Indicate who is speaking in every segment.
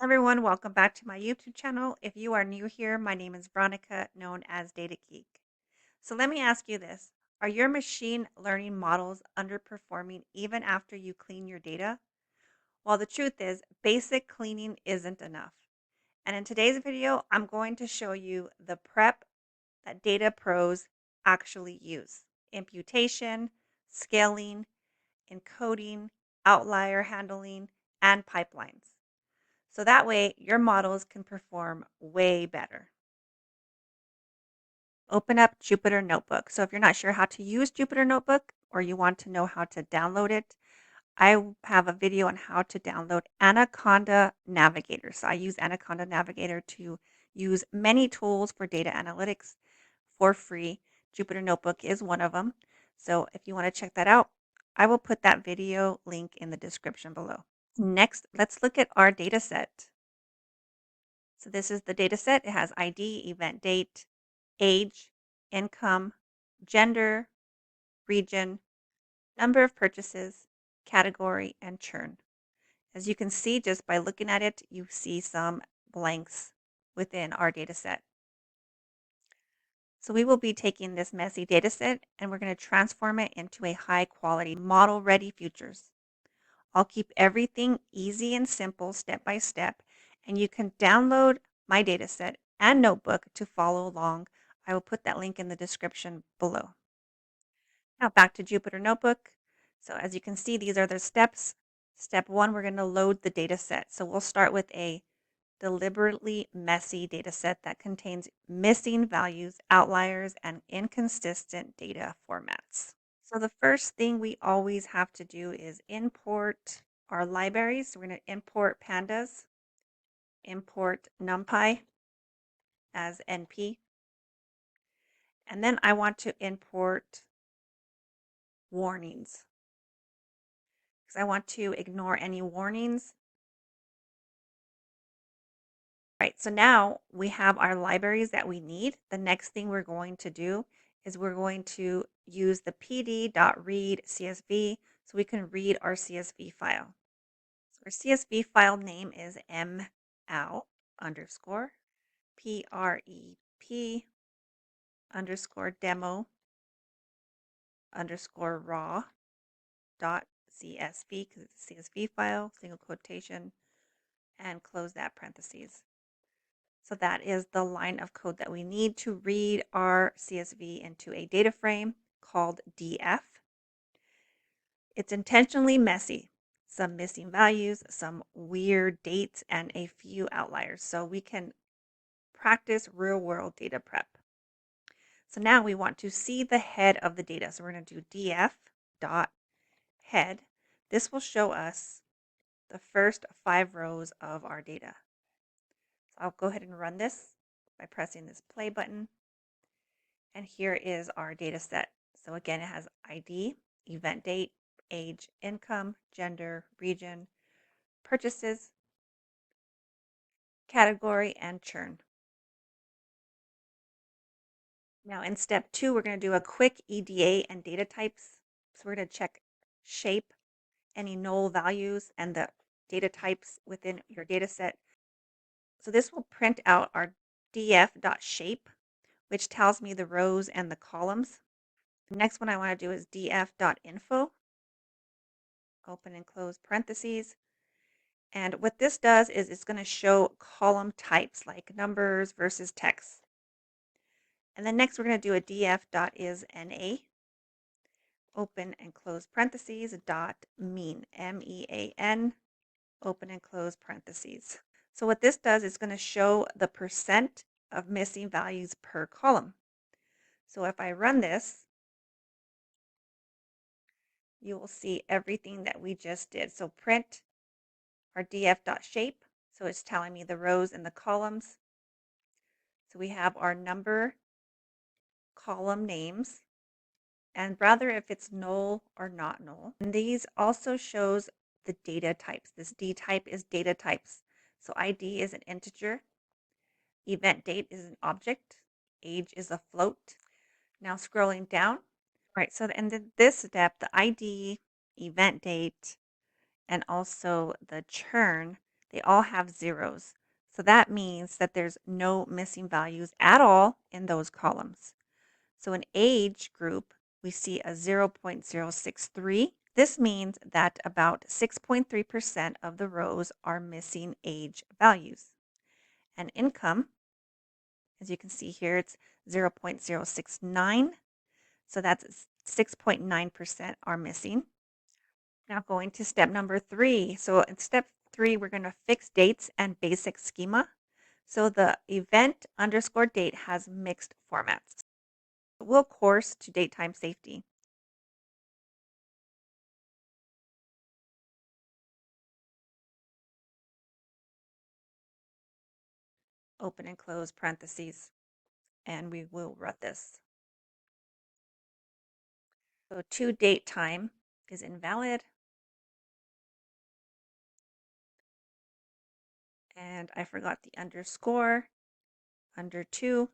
Speaker 1: Everyone, welcome back to my YouTube channel. If you are new here, my name is Veronica, known as Data Geek. So let me ask you this. Are your machine learning models underperforming even after you clean your data? Well, the truth is, basic cleaning isn't enough. And in today's video, I'm going to show you the prep that data pros actually use. Imputation, scaling, encoding, outlier handling, and pipelines. So that way your models can perform way better. Open up Jupyter Notebook. So if you're not sure how to use Jupyter Notebook or you want to know how to download it, I have a video on how to download Anaconda Navigator. So I use Anaconda Navigator to use many tools for data analytics for free. Jupyter Notebook is one of them. So if you want to check that out, I will put that video link in the description below. Next, let's look at our data set. So this is the data set. It has ID, event date, age, income, gender, region, number of purchases, category, and churn. As you can see, just by looking at it, you see some blanks within our data set. So we will be taking this messy data set and we're going to transform it into a high quality model ready futures. I'll keep everything easy and simple step by step, and you can download my dataset and notebook to follow along. I will put that link in the description below. Now back to Jupyter Notebook. So as you can see, these are the steps. Step one, we're going to load the dataset. So we'll start with a deliberately messy dataset that contains missing values, outliers, and inconsistent data formats. So the first thing we always have to do is import our libraries. So we're going to import pandas, import numpy as NP, and then I want to import warnings because I want to ignore any warnings. Right, so now we have our libraries that we need. The next thing we're going to do is we're going to use the pd.read CSV so we can read our CSV file. So our CSV file name is mal underscore prep underscore demo underscore raw dot CSV because it's a CSV file, single quotation, and close that parentheses. So that is the line of code that we need to read our CSV into a data frame called DF. It's intentionally messy. Some missing values, some weird dates, and a few outliers. So we can practice real world data prep. So now we want to see the head of the data. So we're going to do df dot head. This will show us the first 5 rows of our data. So I'll go ahead and run this by pressing this play button. And here is our data set. So again, it has ID, event date, age, income, gender, region, purchases, category, and churn. Now in step 2, we're going to do a quick EDA and data types. So we're going to check shape, any null values, and the data types within your data set. So this will print out our df.shape, which tells me the rows and the columns. The next one I want to do is df.info, open and close parentheses. And what this does is it's going to show column types like numbers versus text. And then next we're going to do a df.isNA, open and close parentheses, dot mean, MEAN, open and close parentheses. So what this does is going to show the percent of missing values per column. So if I run this, you will see everything that we just did. So print our df.shape. So it's telling me the rows and the columns. So we have our number column names and rather if it's null or not null. And these also shows the data types. This D type is data types. So ID is an integer, event date is an object, age is a float. Now scrolling down, right, so in this step, the ID, event date, and also the churn they all have zeros. So that means that there's no missing values at all in those columns. So in age group, we see a 0.063. This means that about 6.3% of the rows are missing age values. And income, as you can see here, it's 0.069. So that's 6.9% are missing. Now going to step number 3. So in step 3, we're going to fix dates and basic schema. So the event underscore date has mixed formats. We'll course to date time safety. Open and close parentheses, and we will run this. So to date time is invalid. And I forgot the underscore under 2.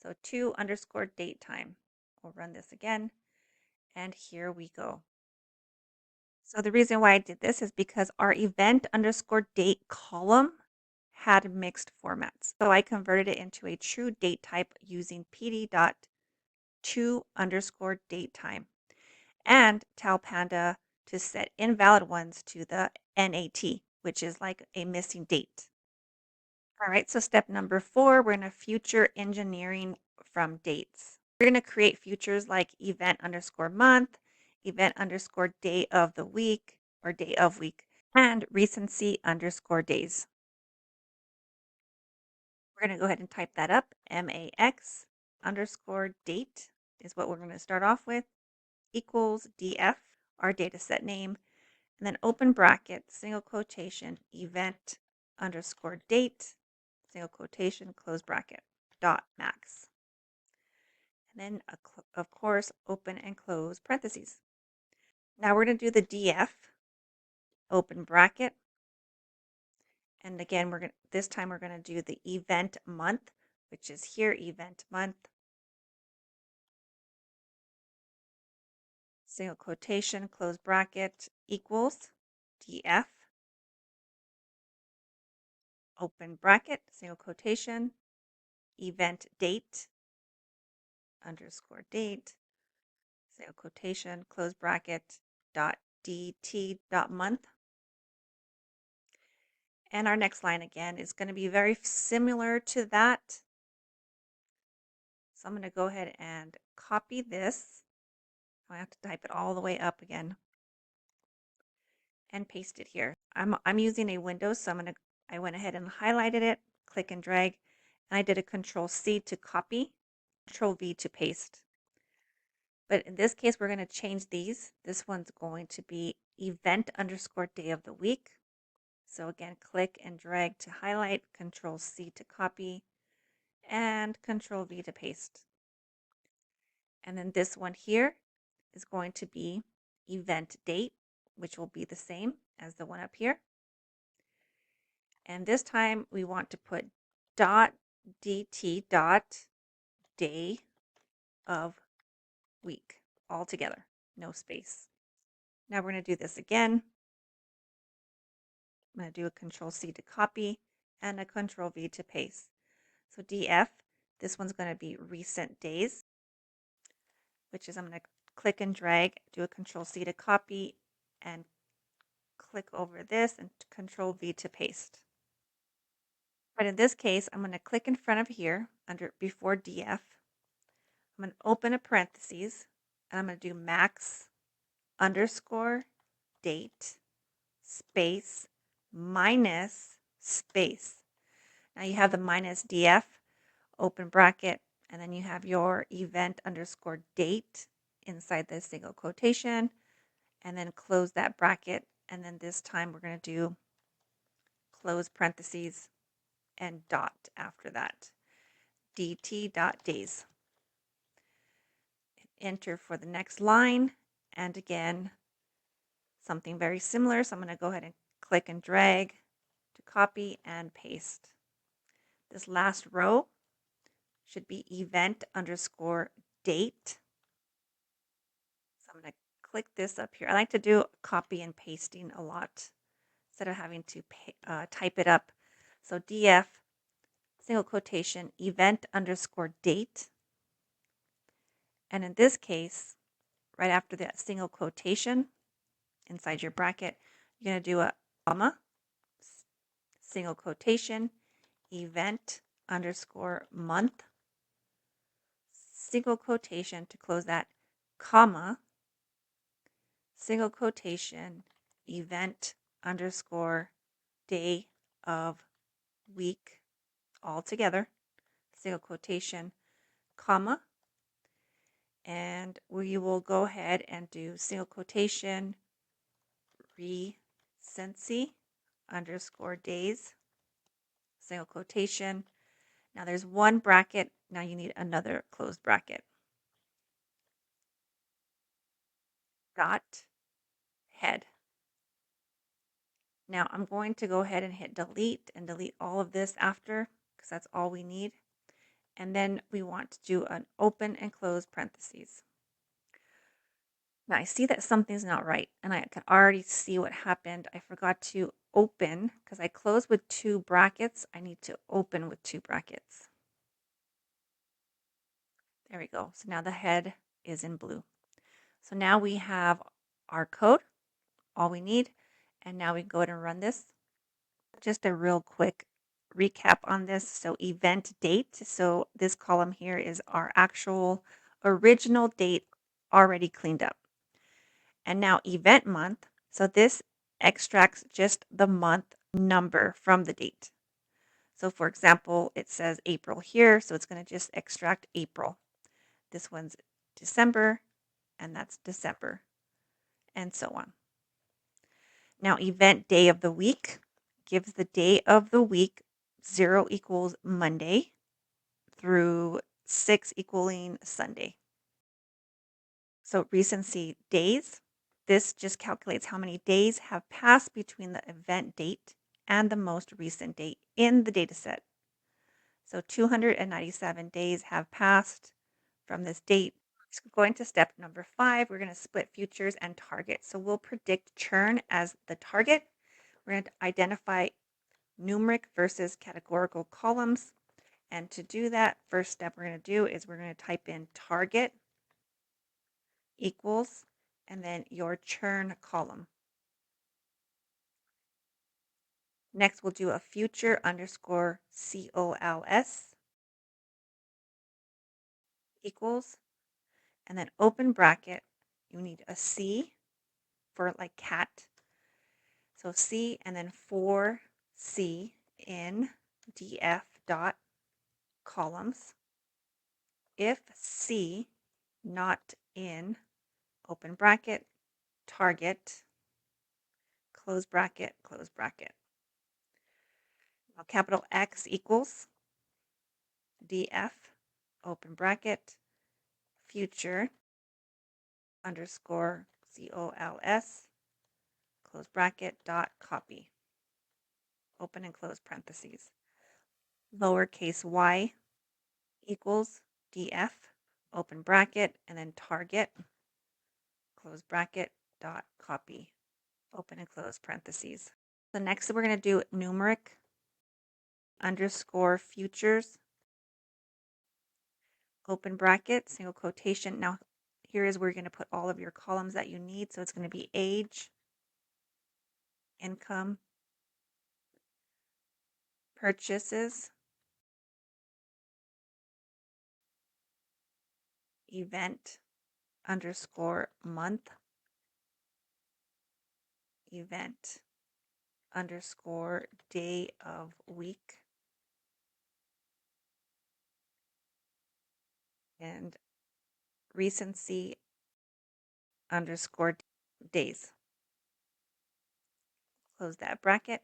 Speaker 1: So 2 underscore date time. We'll run this again. And here we go. So the reason why I did this is because our event underscore date column had mixed formats. So I converted it into a true date type using pd.to underscore date time and tell Panda to set invalid ones to the NAT, which is like a missing date. All right, so step number 4, we're going to future engineering from dates. We're going to create futures like event underscore month, event underscore day of the week or day of week, and recency underscore days. We're going to go ahead and type that up. MAX underscore date is what we're going to start off with, equals DF, our data set name, and then open bracket, single quotation, event underscore date, single quotation, close bracket, dot max. And then, of course, open and close parentheses. Now we're going to do the DF, open bracket. And again, this time we're going to do the event month, which is here, event month. Single quotation, close bracket, equals DF, open bracket, single quotation, event date, underscore date, single quotation, close bracket, dot dt dot month. And our next line again is going to be very similar to that. So I'm going to go ahead and copy this. I have to type it all the way up again and paste it here. I'm using a Windows, so I went ahead and highlighted it, click and drag, and I did a Control C to copy, Control V to paste. But in this case, we're going to change these. This one's going to be event underscore day of the week. So again, click and drag to highlight, Control C to copy, and Control V to paste. And then this one here is going to be event date, which will be the same as the one up here. And this time we want to put dot dt dot day of week all together, no space. Now we're going to do this again. I'm going to do a Control C to copy and a Control V to paste. So DF, this one's going to be recent days, which is I'm going to click and drag, do a Control C to copy, and click over this and Control V to paste. But in this case, I'm going to click in front of here under before DF. I'm going to open a parentheses, and I'm going to do max underscore date space minus space. Now you have the minus DF, open bracket, and then you have your event underscore date inside the single quotation, and then close that bracket. And then this time we're going to do close parentheses and dot after that, dt dot days. Enter for the next line, and again, something very similar. So I'm going to go ahead and click and drag to copy and paste. This last row should be event underscore date. So I'm going to click this up here. I like to do copy and pasting a lot. instead of having to type it up. So df, single quotation, event underscore date. And in this case, right after that single quotation inside your bracket, you're going to do a comma, single quotation, event underscore month, single quotation to close that, comma, single quotation, event underscore day of week, all together, single quotation, comma, and we will go ahead and do single quotation, recency underscore days, single quotation. Now there's one bracket. Now you need another closed bracket. Dot head. Now I'm going to go ahead and hit delete and delete all of this after because that's all we need. And then we want to do an open and close parentheses. Now I see that something's not right and I can already see what happened. I forgot to open because I closed with 2 brackets. I need to open with 2 brackets. There we go. So now the head is in blue. So now we have our code, all we need. And now we go ahead and run this. Just a real quick recap on this. So event date. So this column here is our actual original date already cleaned up. And now event month. So this extracts just the month number from the date. So for example, it says April here. So it's going to just extract April. This one's December, and that's December, and so on. Now event day of the week gives the day of the week 0 equals Monday through 6 equaling Sunday. So recency days, this just calculates how many days have passed between the event date and the most recent date in the data set. So 297 days have passed from this date. So going to step number 5, we're going to split futures and target. So we'll predict churn as the target. We're going to identify numeric versus categorical columns. And to do that, first step we're going to do is we're going to type in target equals, and then your churn column. Next, we'll do a future underscore COLS equals, and then open bracket. You need a C for like cat. So C and then for C in df dot columns. If C not in open bracket, target, close bracket, close bracket. Now capital X equals df, open bracket, future underscore COLS, close bracket, dot copy, open and close parentheses. Lowercase y equals df, open bracket, and then target, close bracket, dot copy, open and close parentheses. So next we're going to do numeric underscore futures, open bracket, single quotation. Now here is where you're going to put all of your columns that you need. So it's going to be age, income, purchases, event underscore month, event underscore day of week, and recency underscore days. Close that bracket.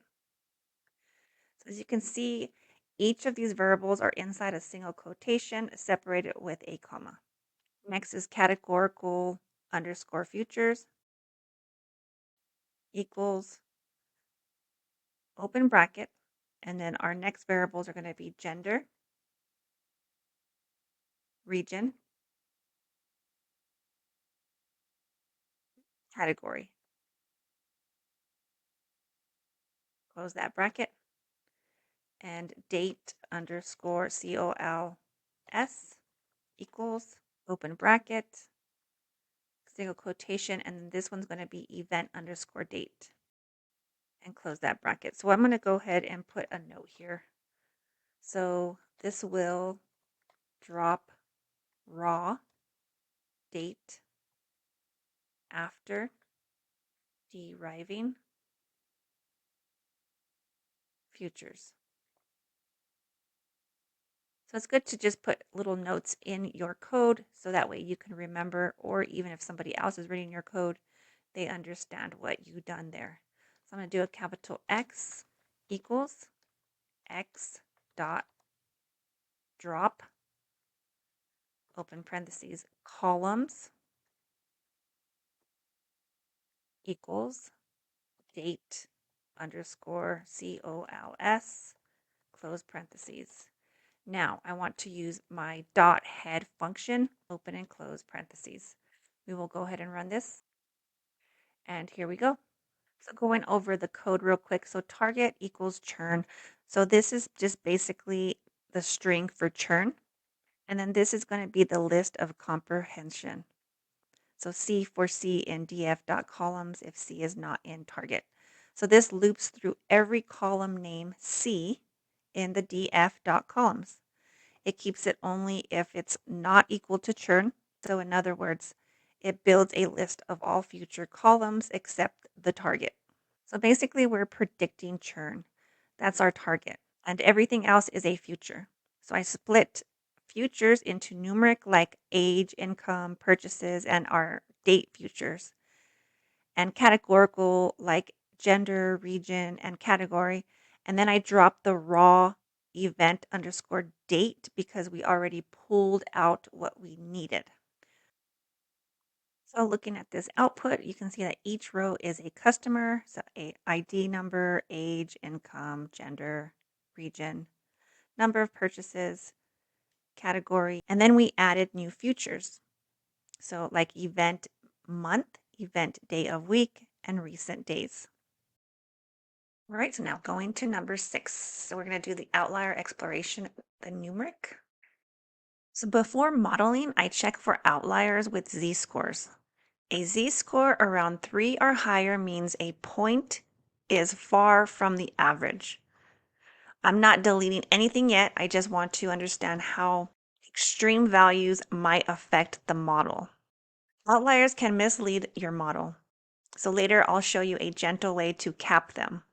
Speaker 1: So as you can see, each of these variables are inside a single quotation separated with a comma. Next is categorical underscore futures equals open bracket. And then our next variables are going to be gender, region, category. close that bracket, and date underscore COLS equals, open bracket, single quotation, and then this one's going to be event underscore date, and close that bracket. So I'm going to go ahead and put a note here. So this will drop raw date after deriving futures. So it's good to just put little notes in your code so that way you can remember, or even if somebody else is reading your code, they understand what you've done there. So I'm going to do a capital X equals X dot drop, open parentheses, columns equals date underscore COLS, close parentheses. Now I want to use my dot head function, open and close parentheses. We will go ahead and run this. And here we go. So going over the code real quick. So target equals churn. So this is just basically the string for churn. And then this is going to be the list of comprehension. So C for C in df.columns if C is not in target. So this loops through every column name C in the df.columns. It keeps it only if it's not equal to churn. So in other words, it builds a list of all future columns except the target. So basically we're predicting churn. That's our target. And everything else is a future. So I split futures into numeric like age, income, purchases, and our date futures. And categorical like gender, region, and category. And then I drop the raw event underscore date because we already pulled out what we needed. So looking at this output, you can see that each row is a customer, so a ID number, age, income, gender, region, number of purchases, category, and then we added new futures. So like event month, event day of week, and recent days. All right, so now going to number 6. So we're going to do the outlier exploration, the numeric. So before modeling, I check for outliers with z-scores. A z-score around 3 or higher means a point is far from the average. I'm not deleting anything yet. I just want to understand how extreme values might affect the model. Outliers can mislead your model. So later I'll show you a gentle way to cap them.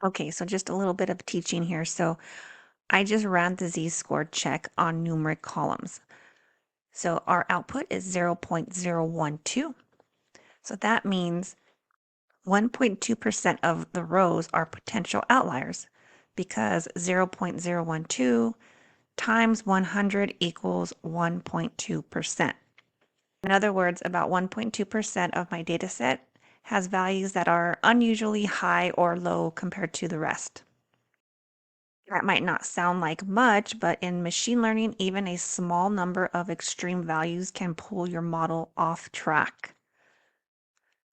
Speaker 1: Okay, so just a little bit of teaching here. So I just ran the z-score check on numeric columns. So our output is 0.012. So that means 1.2% of the rows are potential outliers because 0.012 times 100 equals 1.2%. In other words, about 1.2% of my data set has values that are unusually high or low compared to the rest. That might not sound like much, but in machine learning, even a small number of extreme values can pull your model off track.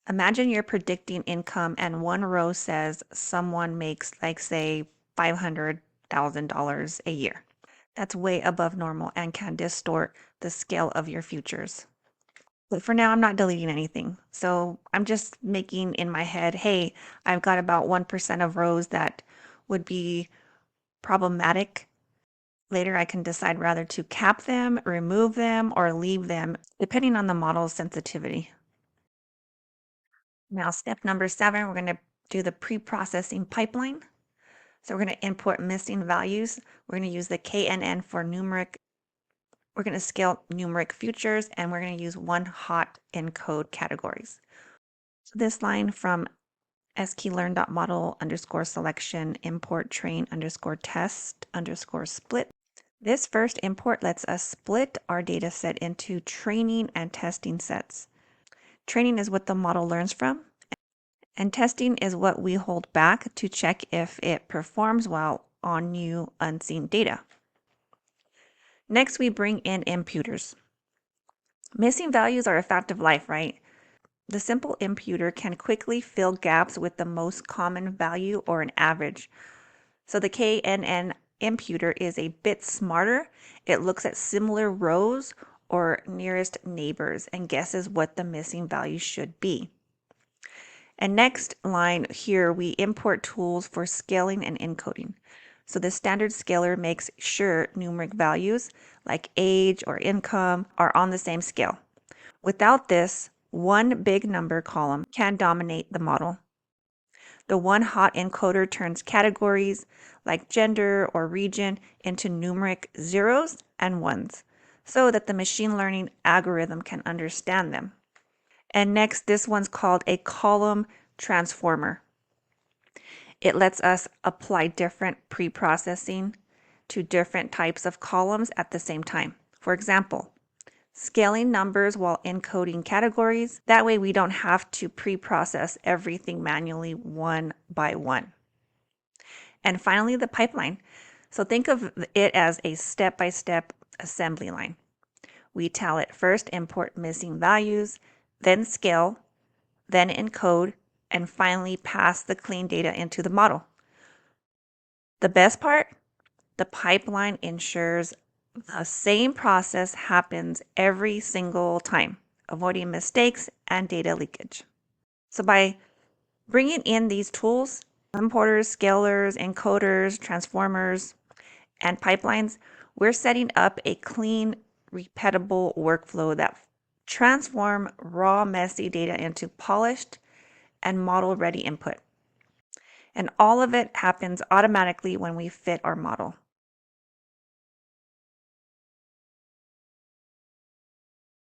Speaker 1: Imagine you're predicting income and one row says someone makes, like, say, $500,000 a year. That's way above normal and can distort the scale of your futures. But for now, I'm not deleting anything. So I'm just making in my head, hey, I've got about 1% of rows that would be problematic. Later, I can decide rather to cap them, remove them, or leave them, depending on the model's sensitivity. Now, step number 7, we're going to do the pre-processing pipeline. So we're going to import missing values. We're going to use the KNN for numeric. We're going to scale numeric futures, and we're going to use one hot encode categories. So this line from sklearn.model underscore selection import train underscore test underscore split. This first import lets us split our data set into training and testing sets. Training is what the model learns from, and testing is what we hold back to check if it performs well on new unseen data. Next, we bring in imputers. Missing values are a fact of life, right? The simple imputer can quickly fill gaps with the most common value or an average. So the KNN imputer is a bit smarter. It looks at similar rows or nearest neighbors and guesses what the missing value should be. And next line here, we import tools for scaling and encoding. So the standard scaler makes sure numeric values like age or income are on the same scale. Without this, one big number column can dominate the model. The one hot encoder turns categories like gender or region into numeric zeros and ones so that the machine learning algorithm can understand them. And next, this one's called a column transformer. It lets us apply different preprocessing to different types of columns at the same time. For example, scaling numbers while encoding categories. That way we don't have to pre-process everything manually one by one. And finally, the pipeline. So think of it as a step-by-step assembly line. We tell it first import missing values, then scale, then encode, and finally pass the clean data into the model. The best part, the pipeline ensures the same process happens every single time, avoiding mistakes and data leakage. So by bringing in these tools, importers, scalers, encoders, transformers, and pipelines, we're setting up a clean, repeatable workflow that transform raw, messy data into polished and model-ready input. And all of it happens automatically when we fit our model.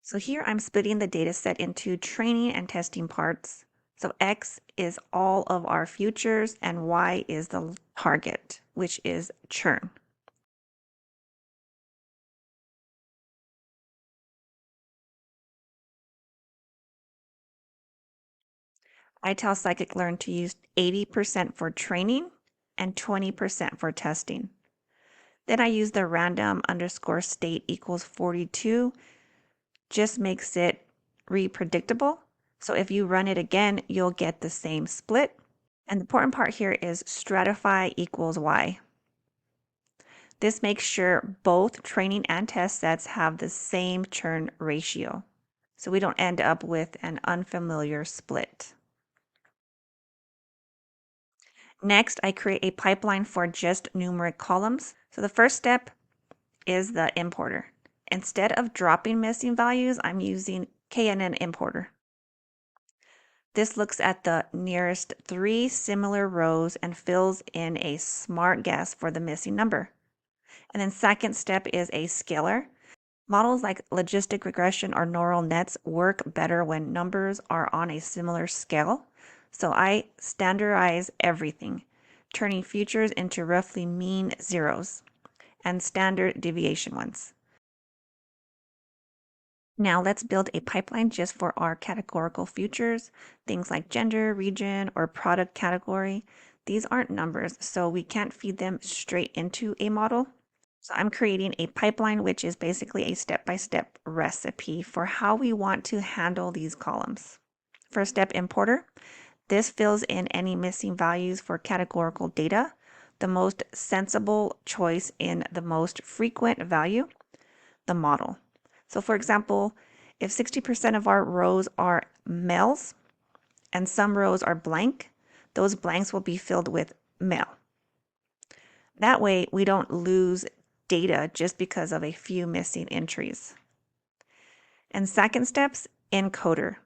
Speaker 1: So here I'm splitting the data set into training and testing parts. So X is all of our futures and Y is the target, which is churn. I tell scikit-learn to use 80% for training and 20% for testing. Then I use the random underscore state equals 42, just makes it repredictable. So if you run it again, you'll get the same split. And the important part here is stratify equals Y. This makes sure both training and test sets have the same churn ratio, so we don't end up with an unfamiliar split. Next, I create a pipeline for just numeric columns. So the first step is the importer. Instead of dropping missing values, I'm using KNN importer. This looks at the nearest 3 similar rows and fills in a smart guess for the missing number. And then second step is a scaler. Models like logistic regression or neural nets work better when numbers are on a similar scale. So I standardize everything, turning futures into roughly mean zeros and standard deviation ones. Now let's build a pipeline just for our categorical futures, things like gender, region, or product category. These aren't numbers, so we can't feed them straight into a model. So I'm creating a pipeline, which is basically a step-by-step recipe for how we want to handle these columns. First step, importer. This fills in any missing values for categorical data, the most sensible choice in the most frequent value, the model. So for example, if 60% of our rows are males and some rows are blank, those blanks will be filled with male. That way we don't lose data just because of a few missing entries. And second steps, encoder.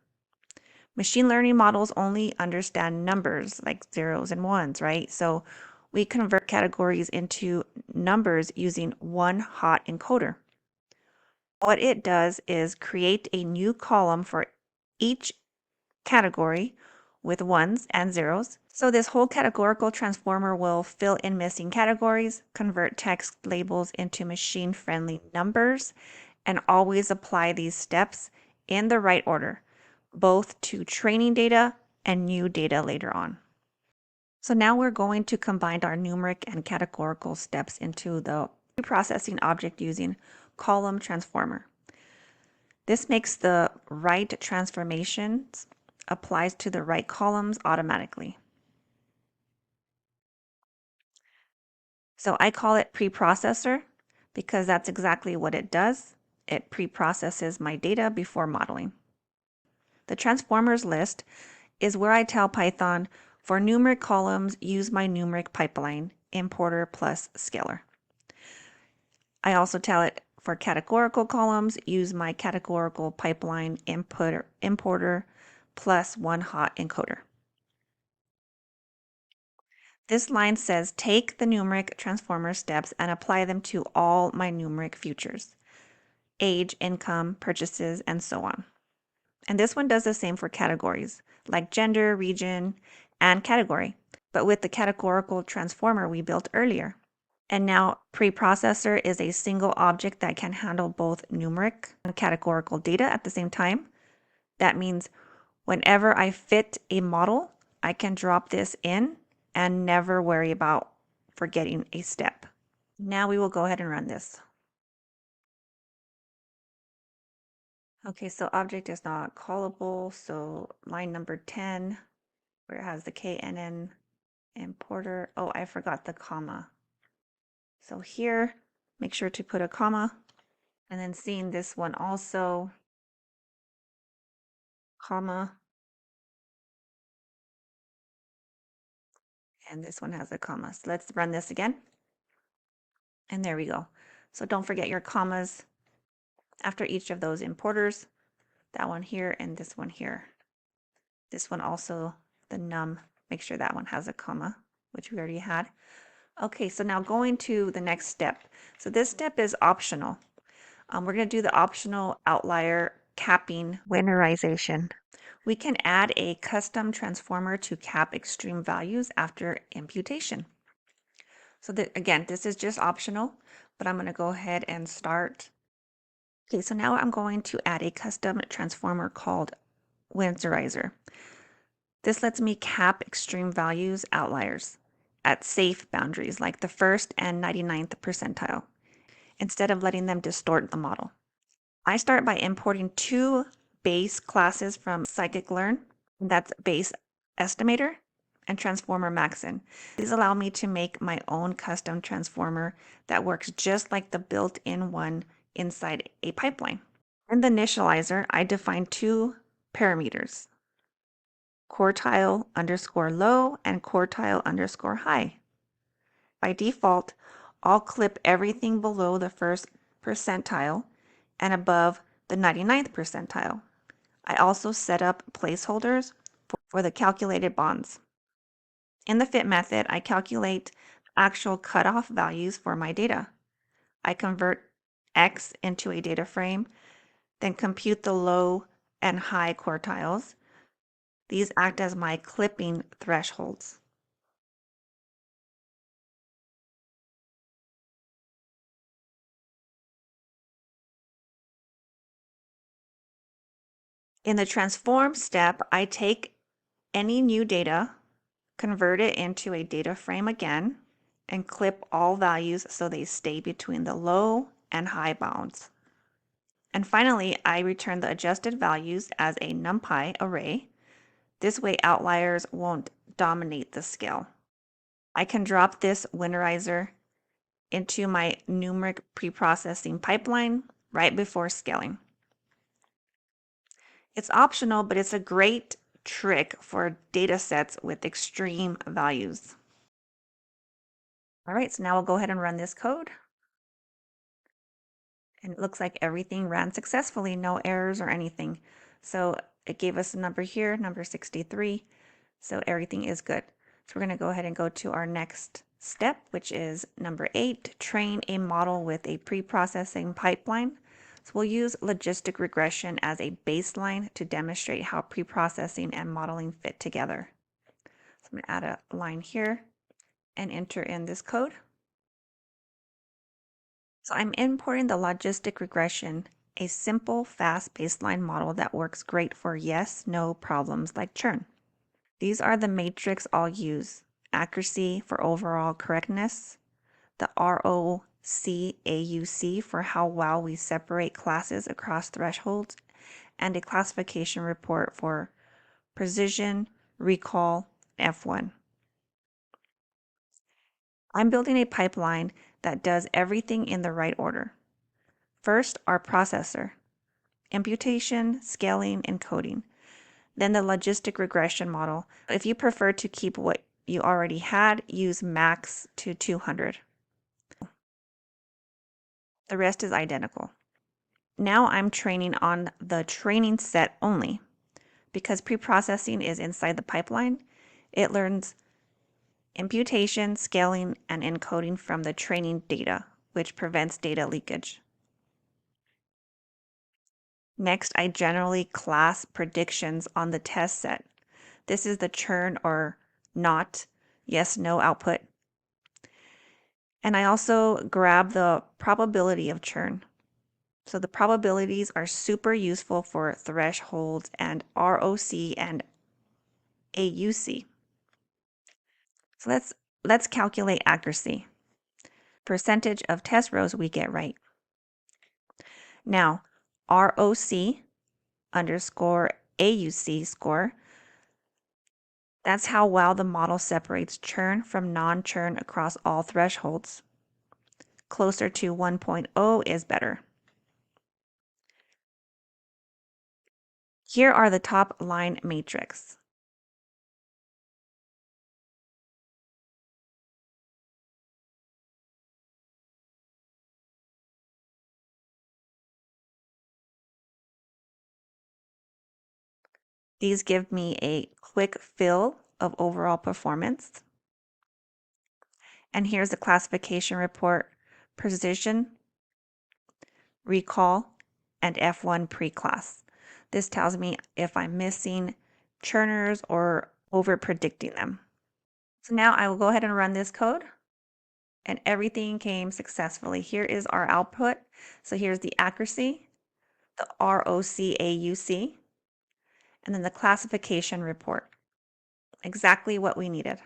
Speaker 1: Machine learning models only understand numbers like zeros and ones, right? So we convert categories into numbers using one hot encoder. What it does is create a new column for each category with ones and zeros. So this whole categorical transformer will fill in missing categories, convert text labels into machine-friendly numbers, and always apply these steps in the right order. both to training data and new data later on. So now we're going to combine our numeric and categorical steps into the preprocessing object using column transformer. This makes the right transformations applies to the right columns automatically. So I call it preprocessor because that's exactly what it does. It preprocesses my data before modeling. The transformers list is where I tell Python for numeric columns, use my numeric pipeline, importer plus scalar. I also tell it for categorical columns, use my categorical pipeline importer plus one hot encoder. This line says take the numeric transformer steps and apply them to all my numeric futures, age, income, purchases, and so on. And this one does the same for categories, like gender, region, and category, but with the categorical transformer we built earlier. And now preprocessor is a single object that can handle both numeric and categorical data at the same time. That means whenever I fit a model, I can drop this in and never worry about forgetting a step. Now we will go ahead and run this. Okay, so object is not callable. So line number 10, where it has the KNN importer. Oh, I forgot the comma. So here, make sure to put a comma. And then seeing this one also, comma. And this one has a comma. So let's run this again. And there we go. So don't forget your commas after each of those importers. That one here and this one here. This one also, the num, make sure that one has a comma, which we already had. Okay, so now going to the next step. So this step is optional. We're going to do the optional outlier capping winsorization. We can add a custom transformer to cap extreme values after imputation. So again, this is just optional, but I'm going to go ahead and start. Okay, so now I'm going to add a custom transformer called winsorizer. This lets me cap extreme values outliers at safe boundaries like the 1st and 99th percentile, instead of letting them distort the model. I start by importing two base classes from scikit-learn. That's base estimator and transformer maxin. These allow me to make my own custom transformer that works just like the built-in one inside a pipeline. In the initializer, I define two parameters, quartile underscore low and quartile underscore high. By default, I'll clip everything below the 1st percentile and above the 99th percentile. I also set up placeholders for the calculated bonds. In the fit method, I calculate actual cutoff values for my data. I convert X into a data frame, then compute the low and high quartiles. These act as my clipping thresholds. In the transform step, I take any new data, convert it into a data frame again, and clip all values so they stay between the low and high bounds. And finally, I return the adjusted values as a NumPy array. This way outliers won't dominate the scale. I can drop this winsorizer into my numeric preprocessing pipeline right before scaling. It's optional, but it's a great trick for data sets with extreme values. All right, so now we'll go ahead and run this code. And it looks like everything ran successfully, no errors or anything. So it gave us a number here, number 63. So everything is good. So we're going to go ahead and go to our next step, which is number 8, train a model with a pre-processing pipeline. So we'll use logistic regression as a baseline to demonstrate how pre-processing and modeling fit together. So I'm going to add a line here and enter in this code. So I'm importing the logistic regression a simple, fast baseline model that works great for yes/no problems like churn. These are the matrix I'll use: accuracy for overall correctness, the ROC/AUC for how well we separate classes across thresholds, and a classification report for precision, recall, F1. I'm building a pipeline that does everything in the right order. First, our processor, imputation, scaling, encoding. Then the logistic regression model. If you prefer to keep what you already had, use max to 200. The rest is identical. Now I'm training on the training set only. Because preprocessing is inside the pipeline, it learns imputation, scaling, and encoding from the training data, which prevents data leakage. Next, I generally class predictions on the test set. This is the churn or not, yes, no output. And I also grab the probability of churn. So the probabilities are super useful for thresholds and ROC and AUC. So let's calculate accuracy. Percentage of test rows we get right. Now, ROC underscore AUC score, that's how well the model separates churn from non-churn across all thresholds. Closer to 1.0 is better. Here are the top line matrix. These give me a quick fill of overall performance. And here's the classification report: precision, recall, and F1 pre-class. This tells me if I'm missing churners or over predicting them. So now I will go ahead and run this code, and everything came successfully. Here is our output. So here's the accuracy, the ROCAUC, and then the classification report. Exactly what we needed.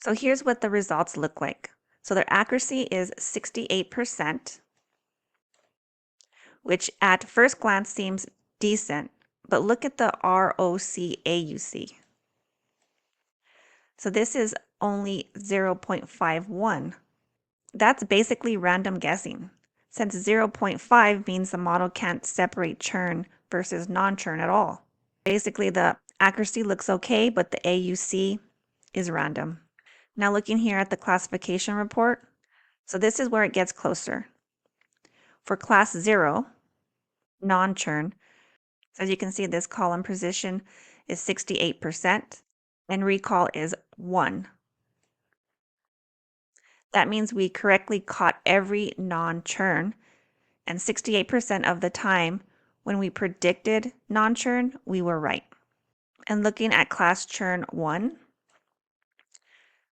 Speaker 1: So here's what the results look like. So their accuracy is 68%, which at first glance seems decent, but look at the ROCAUC. So this is only 0.51. That's basically random guessing, since 0.5 means the model can't separate churn versus non-churn at all. Basically, the accuracy looks okay, but the AUC is random. Now looking here at the classification report, so this is where it gets closer. For class 0, non-churn, so as you can see, this column precision is 68%, and recall is 1. That means we correctly caught every non-churn, and 68% of the time when we predicted non-churn, we were right. And looking at class churn 1,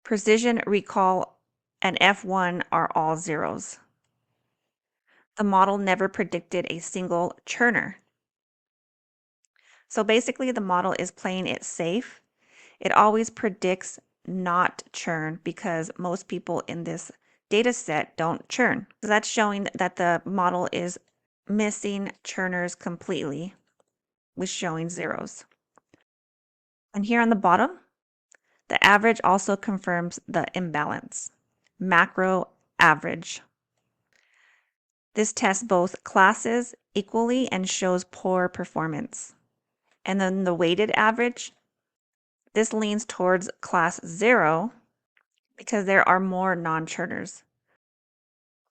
Speaker 1: precision, recall, and F1 are all zeros. The model never predicted a single churner. So basically the model is playing it safe. It always predicts not churn because most people in this data set don't churn. So that's showing that the model is missing churners completely, with showing zeros. And here on the bottom, the average also confirms the imbalance. Macro average. This tests both classes equally and shows poor performance. And then the weighted average, this leans towards class 0 because there are more non-churners.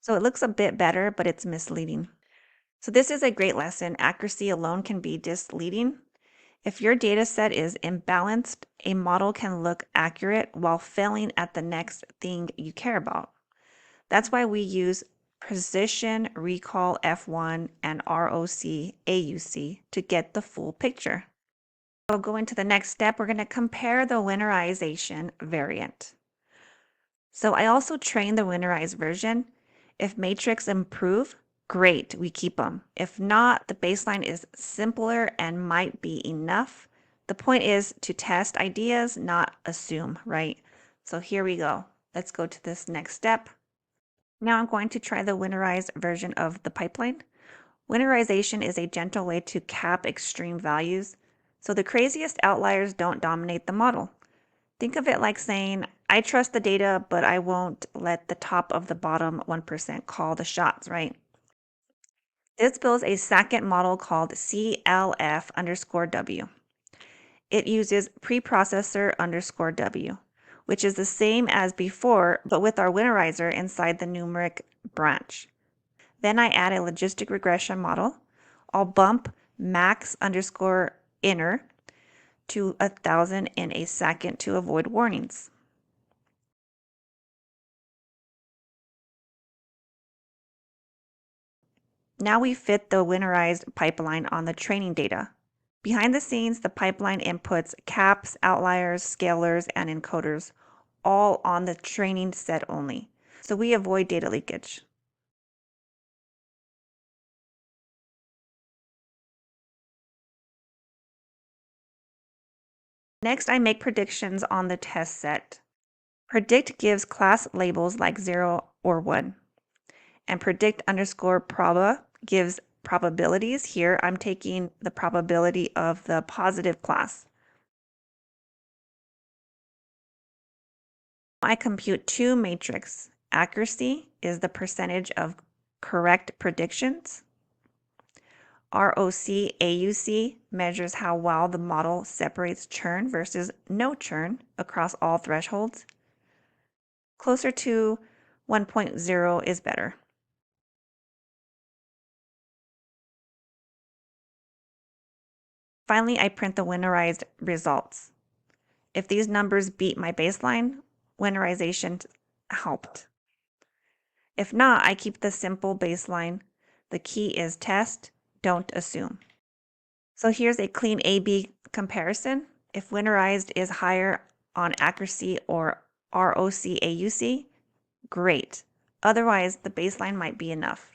Speaker 1: So it looks a bit better, but it's misleading. So this is a great lesson. Accuracy alone can be misleading. If your data set is imbalanced, a model can look accurate while failing at the next thing you care about. That's why we use precision, recall, F1, and ROC, AUC to get the full picture. So go into the next step. We're going to compare the winsorization variant. So I also trained the winsorized version. If matrix improve, great, we keep them. If not, the baseline is simpler and might be enough. The point is to test ideas, not assume, right? So here we go. Let's go to this next step. Now I'm going to try the winterized version of the pipeline. Winterization is a gentle way to cap extreme values, so the craziest outliers don't dominate the model. Think of it like saying, I trust the data, but I won't let the top of the bottom 1% call the shots, right? This builds a second model called CLF underscore W. It uses preprocessor underscore W, which is the same as before, but with our winterizer inside the numeric branch. Then I add a logistic regression model. I'll bump max underscore inner to 1,000 in a second to avoid warnings. Now we fit the winterized pipeline on the training data. Behind the scenes, the pipeline inputs caps, outliers, scalars, and encoders, all on the training set only. So we avoid data leakage. Next, I make predictions on the test set. Predict gives class labels like 0 or 1. And predict underscore proba gives probabilities. Here, I'm taking the probability of the positive class. I compute two matrices. Accuracy is the percentage of correct predictions. ROC AUC measures how well the model separates churn versus no churn across all thresholds. Closer to 1.0 is better. Finally, I print the winterized results. If these numbers beat my baseline, winterization helped. If not, I keep the simple baseline. The key is test, don't assume. So here's a clean A-B comparison. If winterized is higher on accuracy or ROC AUC, great. Otherwise, the baseline might be enough.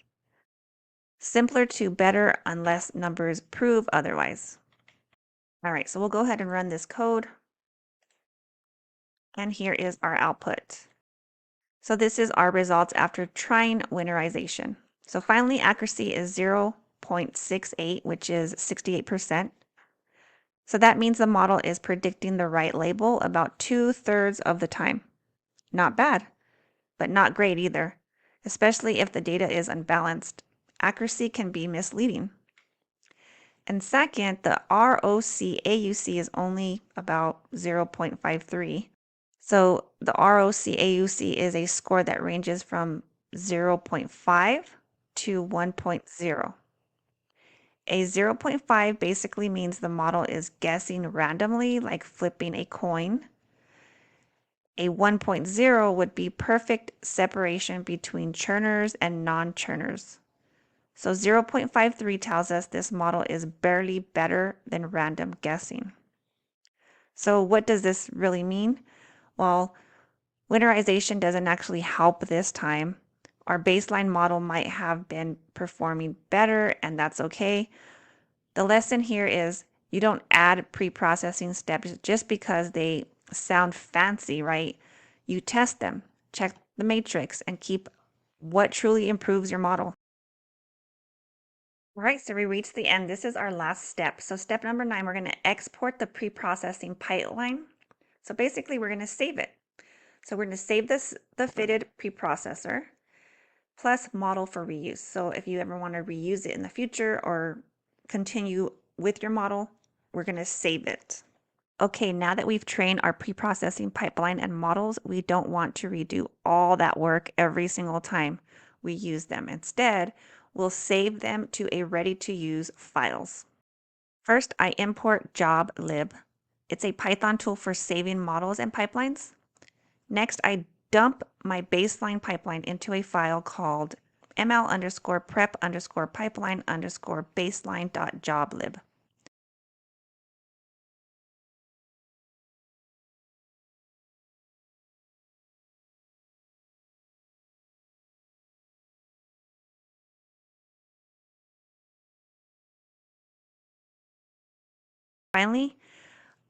Speaker 1: Simpler to better unless numbers prove otherwise. All right, so we'll go ahead and run this code. And here is our output. So this is our results after trying winterization. So finally, accuracy is 0.68, which is 68%. So that means the model is predicting the right label about 2/3 of the time. Not bad, but not great either, especially if the data is unbalanced. Accuracy can be misleading. And second, the ROC AUC is only about 0.53. So the ROC AUC is a score that ranges from 0.5 to 1.0. A 0.5 basically means the model is guessing randomly, like flipping a coin. A 1.0 would be perfect separation between churners and non-churners. So 0.53 tells us this model is barely better than random guessing. So what does this really mean? Well, winterization doesn't actually help this time. Our baseline model might have been performing better, and that's okay. The lesson here is you don't add pre-processing steps just because they sound fancy, right? You test them, check the matrix, and keep what truly improves your model. All right, so we reached the end. This is our last step. So step number 9, we're going to export the pre-processing pipeline. So basically, we're going to save it. So we're going to save the fitted preprocessor plus model for reuse. So if you ever want to reuse it in the future or continue with your model, we're going to save it. Okay, now that we've trained our pre-processing pipeline and models, we don't want to redo all that work every single time we use them. Instead, we'll save them to a ready-to-use files. First, I import joblib. It's a Python tool for saving models and pipelines. Next, I dump my baseline pipeline into a file called ml underscore prep underscore pipeline underscore baseline.joblib. Finally,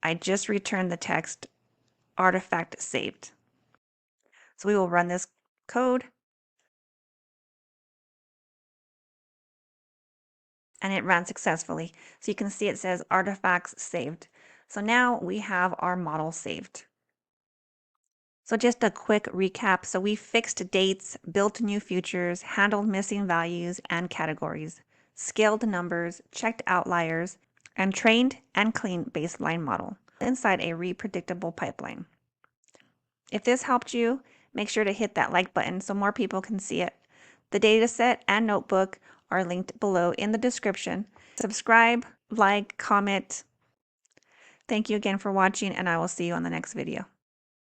Speaker 1: I just returned the text artifact saved. So we will run this code, and it ran successfully. So you can see it says artifacts saved. So now we have our model saved. So just a quick recap. So we fixed dates, built new futures, handled missing values and categories, scaled numbers, checked outliers, and trained and cleaned baseline model inside a repredictable pipeline. If this helped you, make sure to hit that like button so more people can see it. The dataset and notebook are linked below in the description. Subscribe, like, comment. Thank you again for watching, and I will see you on the next video.